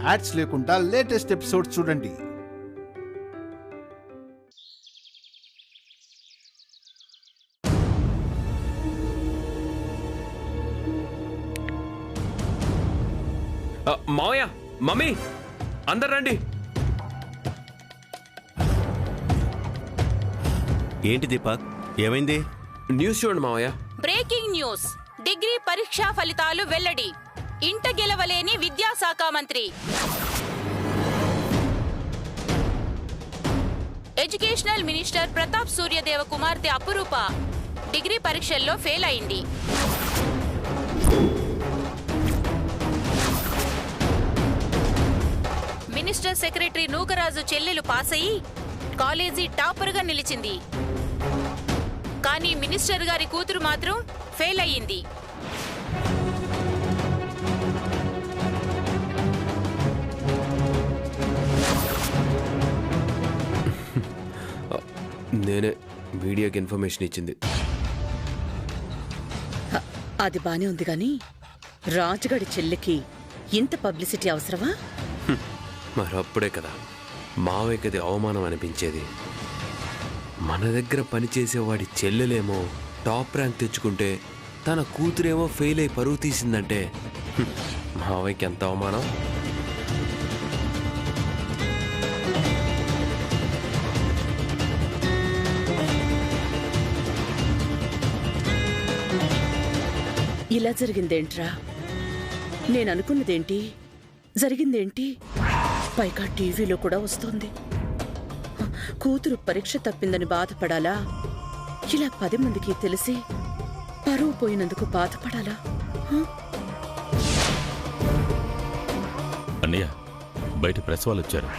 Ads లేకుండా latest episodes చూడండి. మావయ్య, మమ్మీ, అందరు రండి. ఏంటి దీపక్, ఏమైంది? న్యూస్ చూడండి మావయ్య. Breaking news. డిగ్రీ పరీక్షా ఫలితాలు వెల్లడి. ఇంట గెలవలేని విద్యాశాఖ మంత్రి. ఎడ్యుకేషనల్ మినిస్టర్ ప్రతాప్ సూర్యదేవ కుమార్తె అపురూప డిగ్రీ పరీక్షల్లో ఫెయిల్ అయింది. మినిస్టర్ సెక్రటరీ నూకరాజు చెల్లెలు పాస్ అయ్యి కాలేజీ టాపర్గా నిలిచింది. కానీ మినిస్టర్ గారి కూతురు మాత్రం ఫెయిల్ అయ్యింది. నేనే మీడియాకి ఇన్ఫర్మేషన్ ఇచ్చింది. అది బానే ఉంది గాని రాజుగడి చెల్లికి ఇంత పబ్లిసిటీ అవసరమా? మరప్పుడే కదా మావయ్యకి అది అవమానం అనిపించేది. మన దగ్గర పనిచేసేవాడి చెల్లెలేమో టాప్ ర్యాంక్ తెచ్చుకుంటే తన కూతురేమో ఫెయిల్ అయి పరువు తీసిందంటే మావయ్యకి ఎంత అవమానం. ఇలా జరిగిందేంట్రా? నేననుకున్నదేంటి జరిగిందేంటి? పైగా టీవీలో కూడా వస్తోంది. కూతురు పరీక్ష తప్పిందని బాధపడాలా, ఇలా 10 మందికి తెలిసి పరువు పోయినందుకు బాధపడాలా? అన్నయ్య, బయట ప్రెస్ వాళ్ళు వచ్చారు.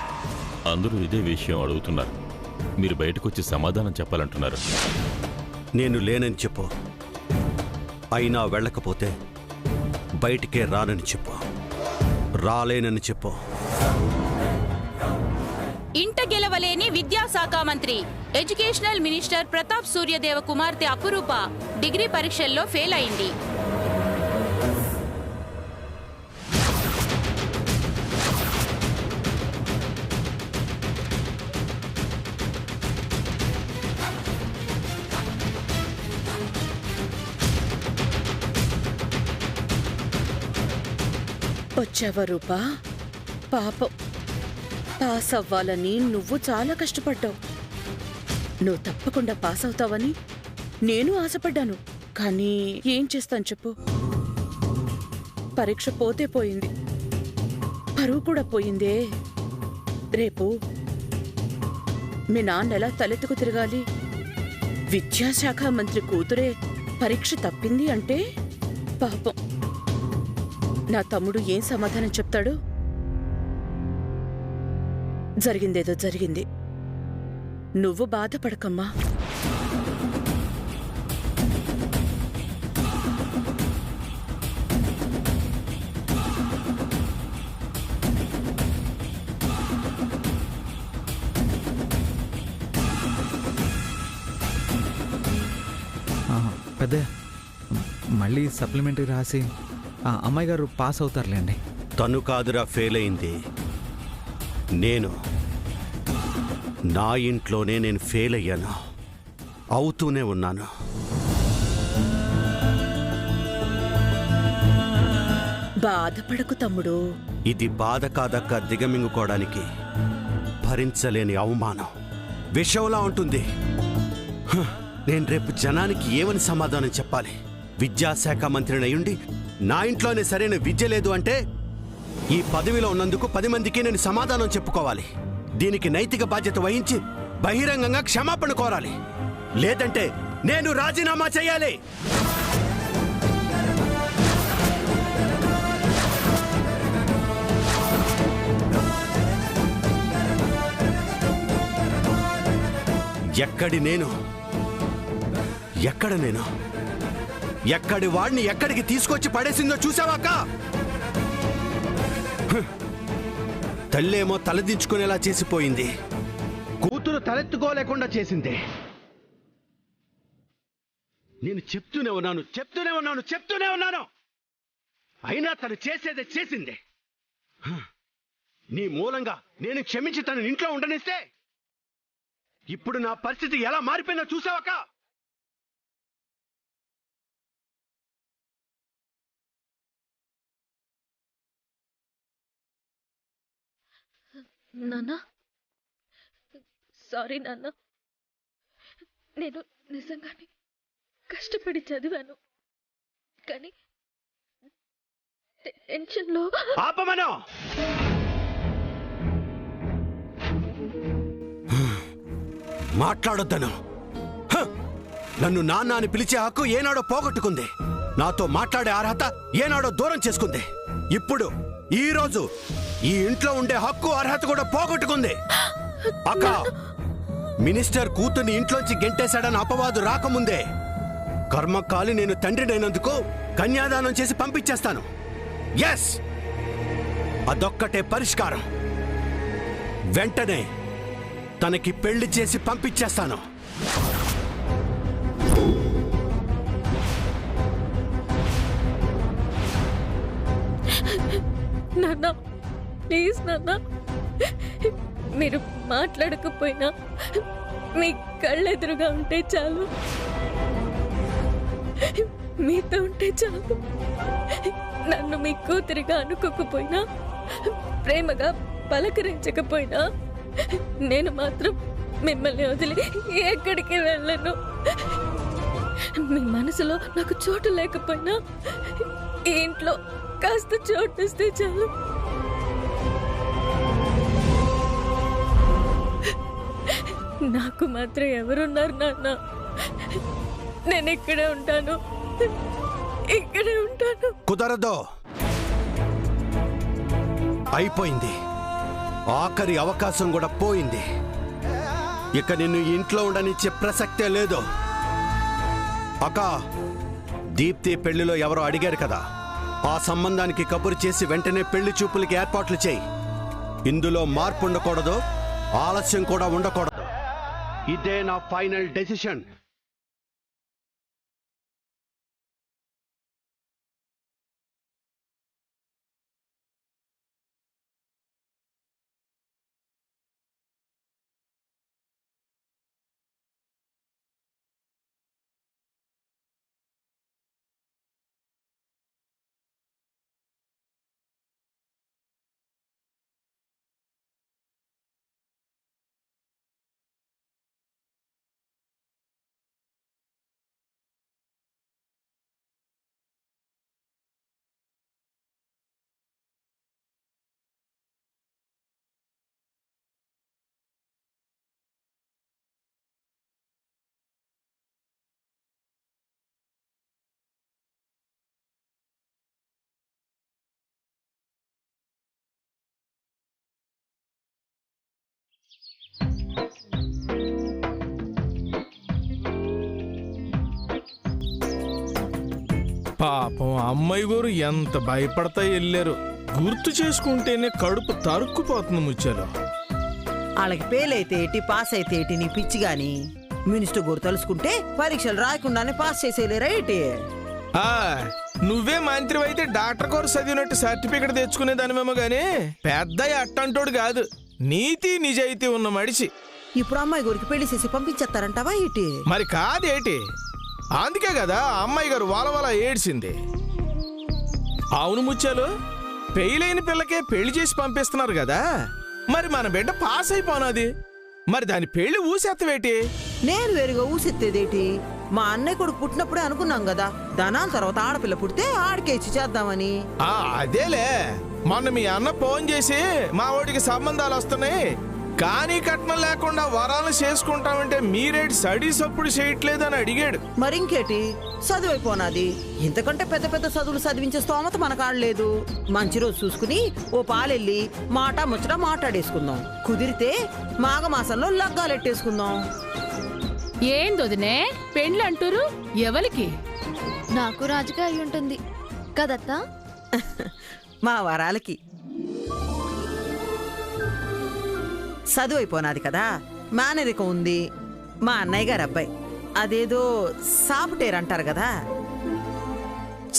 అందరూ ఇదే విషయం అడుగుతున్నారు. మీరు బయటకొచ్చి సమాధానం చెప్పాలంటున్నారు. నేను లేనని చెప్పు, అయినా వెళ్ళకపోతే బయటికే రానని చెప్పు, రాలేనని చెప్పు. ఇంట గెలవలేని విద్యాశాఖ మంత్రి ఎడ్యుకేషనల్ మినిస్టర్ ప్రతాప్ సూర్యదేవ కుమార్తె అపురూప డిగ్రీ పరీక్షల్లో ఫెయిల్ అయింది. వచ్చావా రూపా? పాపం, పాస్ అవ్వాలని నువ్వు చాలా కష్టపడ్డావు. నువ్వు తప్పకుండా పాస్ అవుతావని నేను ఆశపడ్డాను. కానీ ఏం చేస్తాను చెప్పు? పరీక్ష పోతే పోయింది, పరువు కూడా పోయిందే. రేపు మీ నాన్న ఎలా తలెత్తుకు తిరగాలి? విద్యాశాఖ మంత్రి కూతురే పరీక్ష తప్పింది అంటే పాపం, నా తమ్ముడు ఏం సమాధానం చెప్తాడు? జరిగిందేదో జరిగింది, నువ్వు బాధపడకమ్మా. పెద్ద మళ్ళీ సప్లిమెంటరీ రాసి అమ్మాయి గారు పాస్ అవుతారులేండి. తను కాదురా ఫెయిల్ అయింది, నేను. నా ఇంట్లోనే నేను ఫెయిల్ అయ్యాను, అవుతూనే ఉన్నాను. బాధపడకు తమ్ముడు. ఇది బాధ కాదక్క, దిగమింగుకోవడానికి భరించలేని అవమానం, విషంలా ఉంటుంది. నేను రేపు జనానికి ఏమని సమాధానం చెప్పాలి? విద్యాశాఖ మంత్రిని అయ్యుండి నా ఇంట్లోనే సరైన విద్య లేదు అంటే ఈ పదవిలో ఉన్నందుకు 10 మందికి నేను సమాధానం చెప్పుకోవాలి. దీనికి నైతిక బాధ్యత వహించి బహిరంగంగా క్షమాపణ కోరాలి, లేదంటే నేను రాజీనామా చేయాలి. ఎక్కడ నేను ఎక్కడి వాడిని ఎక్కడికి తీసుకొచ్చి పడేసిందో చూసావాక? తల్లేమో తలదించుకునేలా చేసిపోయింది, కూతురు తలెత్తుకోలేకుండా చేసింది. నేను చెప్తూనే ఉన్నాను, అయినా తను చేసేదే చేసింది. నీ మూలంగా నేను క్షమించి తన ఇంట్లో ఉండనిస్తే ఇప్పుడు నా పరిస్థితి ఎలా మారిపోయిందో చూసావక్క? నాన్న, సారీ నాన్న. నేను నిజంగానే కష్టపడి చదివాను, కానీ టెన్షన్లో. ఆపమను! మాట్లాడొద్దను. నన్ను నాన్న అని పిలిచే హక్కు ఏనాడో పోగొట్టుకుంది. నాతో మాట్లాడే అర్హత ఏనాడో దూరం చేసుకుంది. ఇప్పుడు ఈ రోజు ఈ ఇంట్లో ఉండే హక్కు అర్హత కూడా పోగొట్టుకుంది. అక్క, మినిస్టర్ కూతుర్ని ఇంట్లోంచి గెంటేశాడని అపవాదు రాకముందే కర్మకాలి నేను తండ్రినైనందుకు కన్యాదానం చేసి పంపించేస్తాను. ఎస్, అదొక్కటే పరిష్కారం. వెంటనే తనకి పెళ్లి చేసి పంపించేస్తాను. నాన్న, ప్లీజ్ నాన్న, మీరు మాట్లాడకపోయినా మీ కళ్ళెదురుగా ఉంటే చాలు, మీతో ఉంటే చాలు. నన్ను మీ కూతురిగా అనుకోకపోయినా, ప్రేమగా పలకరించకపోయినా, నేను మాత్రం మిమ్మల్ని వదిలి ఎక్కడికి వెళ్ళను. మీ మనసులో నాకు చోటు లేకపోయినా ఈ ఇంట్లో కాస్త చోటు ఇస్తే చాలు. నాకు మాత్రం ఎవరున్నారు నాన్న? నేను ఇక్కడే ఉంటాను, ఇక్కడే ఉంటాను. కుదరదు, అయిపోయింది. ఆఖరి అవకాశం కూడా పోయింది. ఇక నిన్ను ఇంట్లో ఉండనిచ్చే ప్రసక్తే లేదు. అక్క, దీప్తి పెళ్లిలో ఎవరో అడిగారు కదా, ఆ సంబంధానికి కబురు చేసి వెంటనే పెళ్లి చూపులకి ఏర్పాట్లు చేయి. ఇందులో మార్పు ఉండకూడదు, ఆలస్యం కూడా ఉండకూడదు. ఇదే నా ఫైనల్ డెసిషన్. పాపం అమ్మాయి గారు ఎంత భయపడతా వెళ్ళారు. గుర్తు చేసుకుంటేనే కడుపు తరుక్కుపోతుంది ముచ్చారు. వాళ్ళకి పేలైతే ఏటి, పాస్ అయితే ఏటి, నీ పిచ్చి గాని. మినిస్టర్ గారు తలుసుకుంటే పరీక్షలు రాయకుండానే పాస్ చేసేలేరా ఏంటి? నువ్వే మంత్రి అయితే డాక్టర్ కోర్స్ చదివినట్టు సర్టిఫికెట్ తెచ్చుకునేదానిమేమో గానీ పెద్ద అట్టంటోడు కాదు, నీతి నిజాయితీ ఉన్న మడిచి. ఇప్పుడు అమ్మాయి గారికి పెళ్లి చేసి పంపించేస్తారంటావా ఏంటి? మరి కాదేటి, అందుకే కదా అమ్మాయి గారు వలవల ఏడ్చింది. అవును ముచ్చాలు, పెళ్ళైన పిల్లకే పెళ్లి చేసి పంపిస్తున్నారు కదా, మరి మన బిడ్డ పాస్ అయిపోనాది, మరి దాని పెళ్లి ఊసెత్తవేటి? నేను వేరుగా ఊసెత్తేదేటి? మా అన్నయ్య కొడుకు పుట్టినప్పుడే అనుకున్నాం కదా, దానాల తర్వాత ఆడపిల్ల పుడితే ఆడికే ఇచ్చి చేద్దామని. అదేలే, మొన్న మీ అన్న ఫోన్ చేసి మా వాడికి సంబంధాలు వస్తున్నాయి కానీ కట్నం లేకుండా వరాలు చేసుకుంటామంటే మీరేటి స్టడీస్ అప్పుడు చేయట్లేదని అడిగాడు. మరింకేటి, చదువైపోనాది. ఇంతకంటే పెద్ద పెద్ద చదువులు చదివించే స్తోమత మనకాడలేదు. మంచి రోజు చూసుకుని ఓ పాలెళ్ళి మాట ముచ్చట మాట్లాడేసుకుందాం. కుదిరితే మాఘమాసంలో లగ్గాలెట్టేసుకుందాం. ఏందొదినే పెండ్లు అంటారు? ఎవరికి? నాకు రాజుగా అయి ఉంటుంది కదత్తా. మా వరాలకి. చదువైపోనాది కదా, మేనరికం ఉంది. మా అన్నయ్య గారు అబ్బాయి అదేదో సాఫ్ట్వేర్ అంటారు కదా.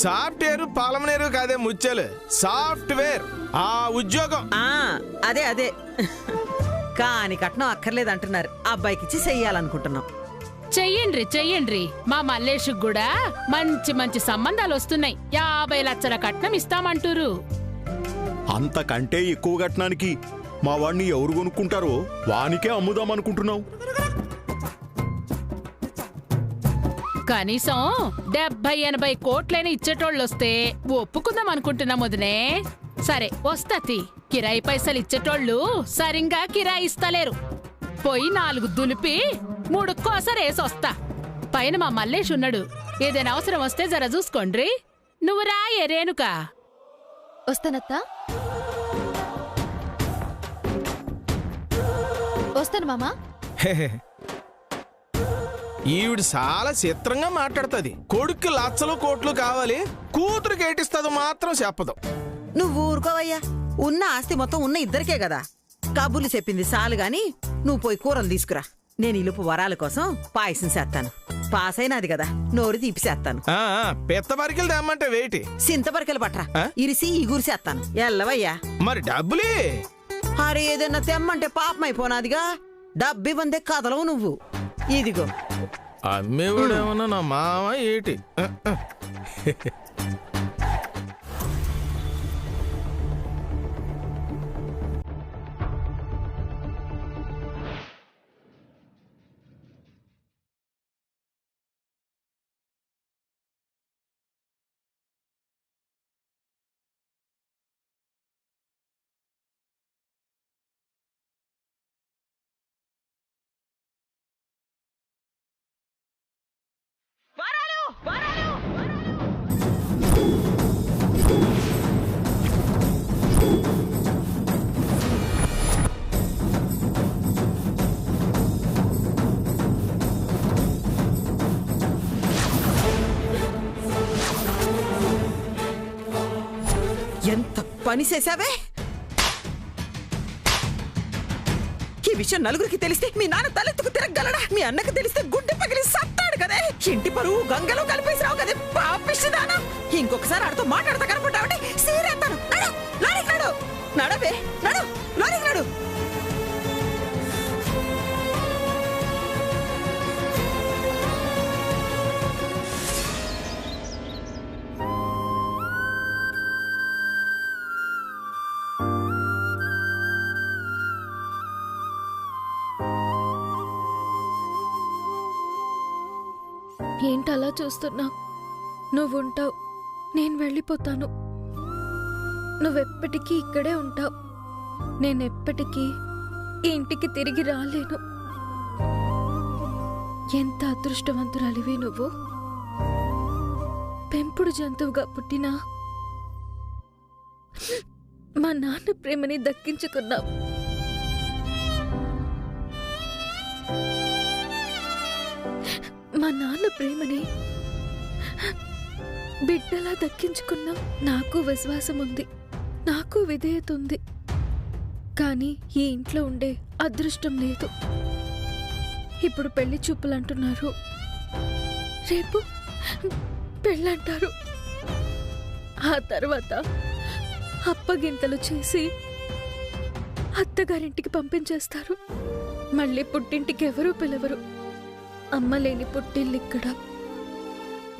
సాఫ్ట్వేర్ పాలమనేరు కాదే ముచ్చాలు, సాఫ్ట్వేర్. ఆ ఉద్యోగం. అదే అదే కాని కట్నం అక్కర్లేదంటున్నారు. అబ్బాయికిచ్చి చెయ్యాలనుకుంటున్నాం. చెయ్యండ్రి. మా మల్లేష్కి కూడా మంచి మంచి సంబంధాలు వస్తున్నాయి. 50 లక్షల కట్నం ఇస్తామంటారు. అంతకంటే ఎక్కువ కట్నానికి మా వాడిని ఎవరు కొనుక్కుంటారో వానికే అమ్ముదామనుకుంటున్నావు. కనీసం 70-80 కోట్లైనా ఇచ్చేటోళ్ళు వస్తే ఒప్పుకుందాం అనుకుంటున్నాం వదినే. సరే వస్తతి. కిరాయి పైసలు ఇచ్చేటోళ్ళు సరిగ్గా కిరాయి ఇస్తలేరు. పోయి 4 దులిపి 3 కోసరేసొస్తా. పైన మా మల్లేష్ ఉన్నాడు. ఏదైనా అవసరం వస్తే జర చూసుకోండ్రి. నువ్వు రాయే రేణుక. వస్తానత్తా. వస్తాను మామా. ఈవిడ చాలా చిత్రంగా మాట్లాడుతుంది. కొడుక్కి లక్షలు కోట్లు కావాలి, కూతురికి ఏటిస్తుంది మాత్రం చెప్పదు. నువ్వు ఊరుకోవయ్యా. ఉన్న ఆస్తి మొత్తం ఉన్న ఇద్దరికే కదా. కబుర్లు చెప్పింది చాలు గాని నువ్వు పోయి కూరలు తీసుకురా. నేను ఇలుపు వరాల కోసం పాయసం చేస్తాను. పాస్ అయినది కదా, నోరు తీపిసేస్తాను. పెద్ద బరికలు తెమ్మంటే వేటి? సింత బరికలు పట్రా, ఇరిసి ఇగురిసేస్తాను. ఎల్లవయ్యా. మరి డబ్బులే? అరే ఏదన్నా తెమ్మంటే పాపం అయిపోనాదిగా. డబ్బివ్వందే కదలవు నువ్వు. ఇదిగో. అమ్మేవాడేమన్నా నా మామ ఏటి? ఎంత పని చేశావే! ఈ విషయం నలుగురికి తెలిస్తే మీ నాన్న తలెత్తుకు తిరగలడా? మీ అన్నకు తెలిస్తే గుడ్డి పగిలి సత్తాడు కదే. ఇంటి పరువు గంగలో కలిపేసిరావు కదే పాపిష్టిదానా. ఇంకొకసారి ఆడితో మాట్లాడతా కనుకుంటావంటే సీరేస్తాను. నడు, లారీకి నడు. నడవే, నడు, లారీకి నడు. ఏంటలా చూస్తున్నావు? నువ్వుంటావు, నేను వెళ్ళిపోతాను. నువ్వెప్పటికీ ఇక్కడే ఉంటావు. నేనెప్పటికీ ఈ ఇంటికి తిరిగి రాలేను. ఎంత అదృష్టవంతురాలివి నువ్వు. పెంపుడు జంతువుగా పుట్టినా మా నాన్న ప్రేమని దక్కించుకున్నావు. మా నాన్న ప్రేమని బిడ్డలా దక్కించుకున్నాం. నాకు విశ్వాసం ఉంది, నాకు విధేయత ఉంది. కానీ ఈ ఇంట్లో ఉండే అదృష్టం లేదు. ఇప్పుడు పెళ్లి చూపులు అంటున్నారు, రేపు పెళ్ళంటారు. ఆ తర్వాత అప్పగింతలు చేసి అత్తగారింటికి పంపించేస్తారు. మళ్ళీ పుట్టింటికి ఎవరూ పిలవరు. అమ్మ లేని పుట్టిల్లిక్కడ,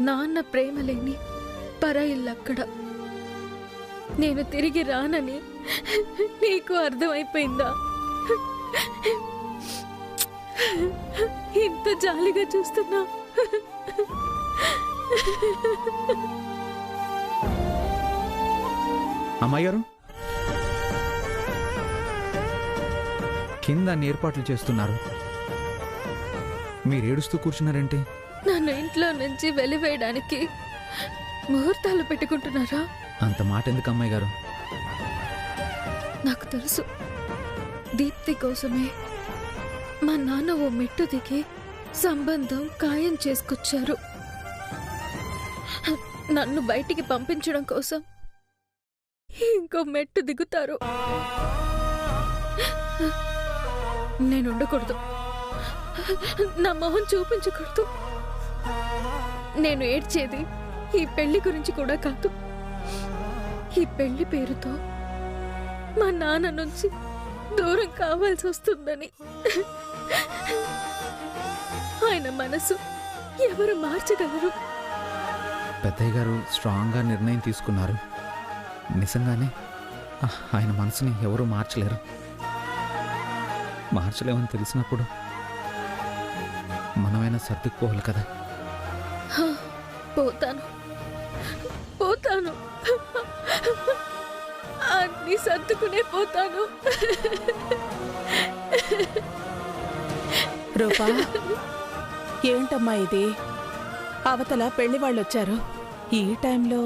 నాన్న ప్రేమ లేని పరాయిల్లక్కడ. నేను తిరిగి రానని నీకు అర్థమైపోయిందా? ఇంత జాలిగా చూస్తున్నా. అమ్మాయి గారు, కింద అన్ని ఏర్పాట్లు చేస్తున్నారు. మీరు ఏడుస్తూ కూర్చున్నారేంటి? నన్ను ఇంట్లో నుంచి వెలివేయడానికి ముహూర్తాలు పెట్టుకుంటున్నారా? అంత మాట ఎందుకు అమ్మాయి గారు? నాకు తెలుసు, దీప్తి కోసమే మా నాన్న ఓ మెట్టు దిగి సంబంధం ఖాయం చేసుకొచ్చారు. నన్ను బయటికి పంపించడం కోసం ఇంకో మెట్టు దిగుతారు. నేను ఉండకూడదు, నా మొహం చూపించకూడదు. నేను ఏడ్చేది ఈ పెళ్లి గురించి కూడా కాదు. ఈ పెళ్లి పేరుతో మా నాన్న నుంచి దూరం కావాల్సి వస్తుందని. ఆయన మనసు ఎవరు మార్చగలరు? పెద్దయ్య గారు స్ట్రాంగ్గా నిర్ణయం తీసుకున్నారు. నిజంగానే ఆయన మనసుని ఎవరూ మార్చలేరు. మార్చలేమని తెలిసినప్పుడు మనమైనా సర్దుకుపోవాలి కదా. పోతాను పోతాను, అన్ని సర్దుకునే పోతాను. రూపా, ఏంటమ్మా ఇది? అవతల పెళ్లి వాళ్ళొచ్చారు. ఈ టైంలో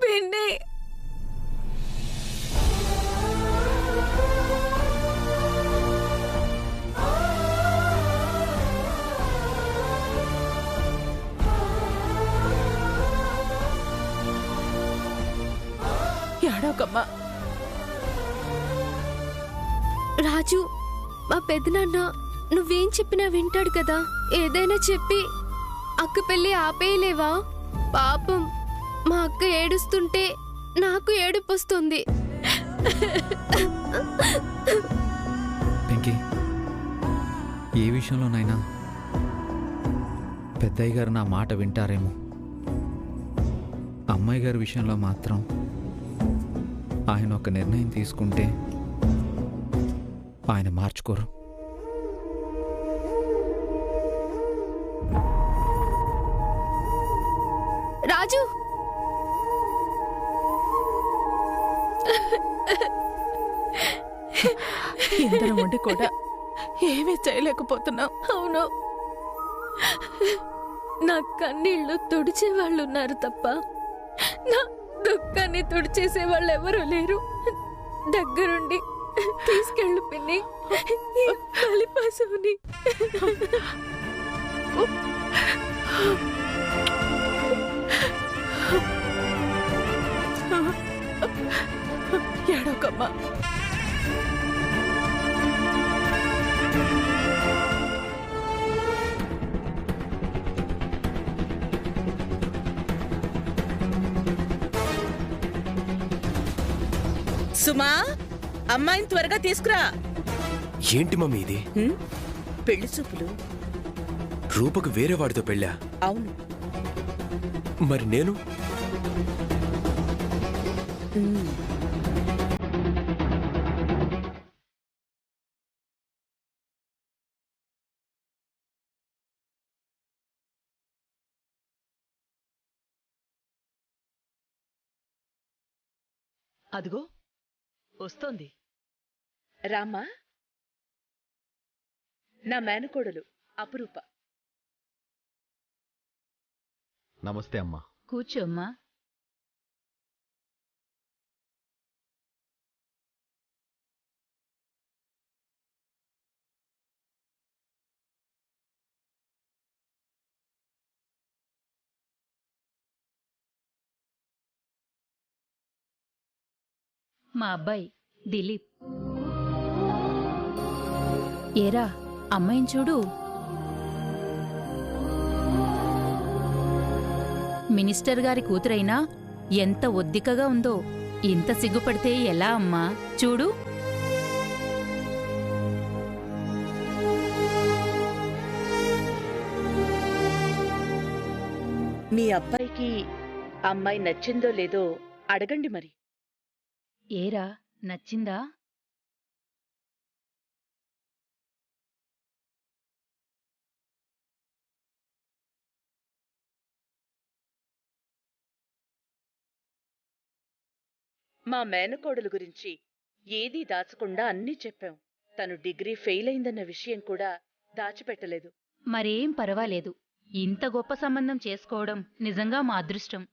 పిండి ఏడవకమ్మా. రాజు, మా పెద్దనాన్న నువ్వేం చెప్పినా వింటాడు కదా. ఏదైనా చెప్పి అక్క పెళ్ళి ఆపేయలేవా? పాపం మా అక్క ఏడుస్తుంటే నాకు ఏడుపొస్తుంది. వెంకీ, ఏ విషయంలోనైనా పెద్దయ్య గారు నా మాట వింటారేమో. అమ్మాయి గారి విషయంలో మాత్రం ఆయన ఒక నిర్ణయం తీసుకుంటే ఆయన మార్చుకోరు. రాజు, ఇందరం ఉండి కూడా ఏమీ చేయలేకపోతున్నాం. అవును, నా కన్నీళ్లు తుడిచే వాళ్ళు ఉన్నారు తప్ప నా దుఃఖాన్ని తుడిచేసే వాళ్ళు ఎవరూ లేరు. దగ్గరుండి తీసుకెళ్ళు పిన్ని, కలిపాసుని. ఏడవకమ్మా. సుమా, అమ్మాయిని త్వరగా తీసుకురా. ఏంటి మమ్మీ ఇది? పెళ్లి చూపులు. రూపకు వేరే వాడితో పెళ్ళా? అవును. మరి నేను? అదిగో వస్తోంది. రామ్మా, నా మేనకోడలు అపురూప. నమస్తే అమ్మా. కూర్చోమ్మా. మా అబ్బాయి దిలీప్. ఏరా, అమ్మాయిని చూడు. మినిస్టర్ గారి కూతురైనా ఎంత ఒద్దికగా ఉందో. ఇంత సిగ్గుపడితే ఎలా అమ్మా? చూడు. మీ అబ్బాయికి అమ్మాయి నచ్చిందో లేదో అడగండి మరి. ఏరా, నచ్చిందా? మా మేనకోడలు గురించి ఏదీ దాచకుండా అన్నీ చెప్పాం. తను డిగ్రీ ఫెయిల్ అయిందన్న విషయం కూడా దాచిపెట్టలేదు. మరేం పర్వాలేదు. ఇంత గొప్ప సంబంధం చేసుకోవడం నిజంగా మా అదృష్టం.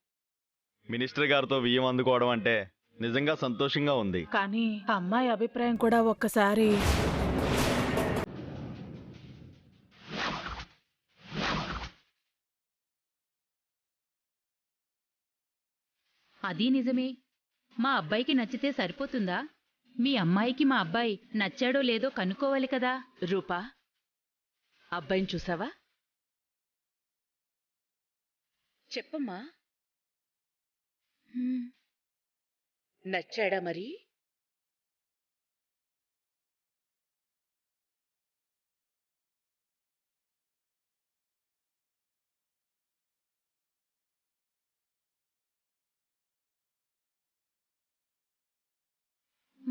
మినిస్టర్ గారితో వియ్యం అందుకోవడం అంటే నిజంగా సంతోషంగా ఉంది. కానీ అమ్మాయి అభిప్రాయం కూడా ఒక్కసారి. అది నిజమే. మా అబ్బాయికి నచ్చితే సరిపోతుందా? మీ అమ్మాయికి మా అబ్బాయి నచ్చాడో లేదో కనుక్కోవాలి కదా. రూపా, అబ్బాయిని చూసావా? చెప్పమ్మా. నచ్చాడా మరి?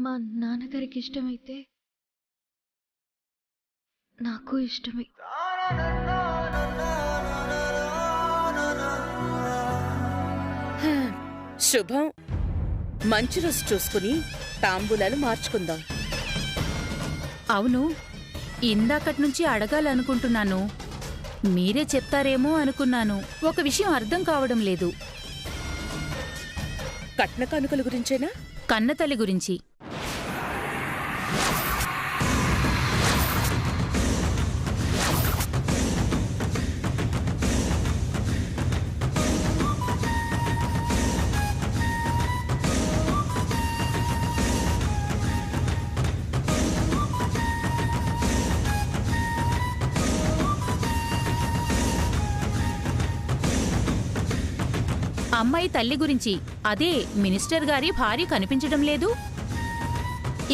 మా నాన్నగారికి ఇష్టమైతే నాకు ఇష్టమే. శుభం. మంచి రోజు చూసుకుని తాంబూలాలు మార్చుకుందాం. అవును, ఇందాకటి నుంచి అడగాలనుకుంటున్నాను. మీరే చెప్తారేమో అనుకున్నాను. ఒక విషయం అర్థం కావడం లేదు. కట్న కానుకల గురించేనా? కన్నతల్లి గురించి. అమ్మాయి తల్లి గురించి. అదే మినిస్టర్ గారి భార్య కనిపించడం లేదు.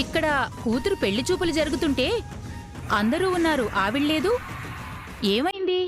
ఇక్కడ కూతురు పెళ్లి చూపులు జరుగుతుంటే అందరూ ఉన్నారు, ఆవిడ్లేదు. ఏమైంది?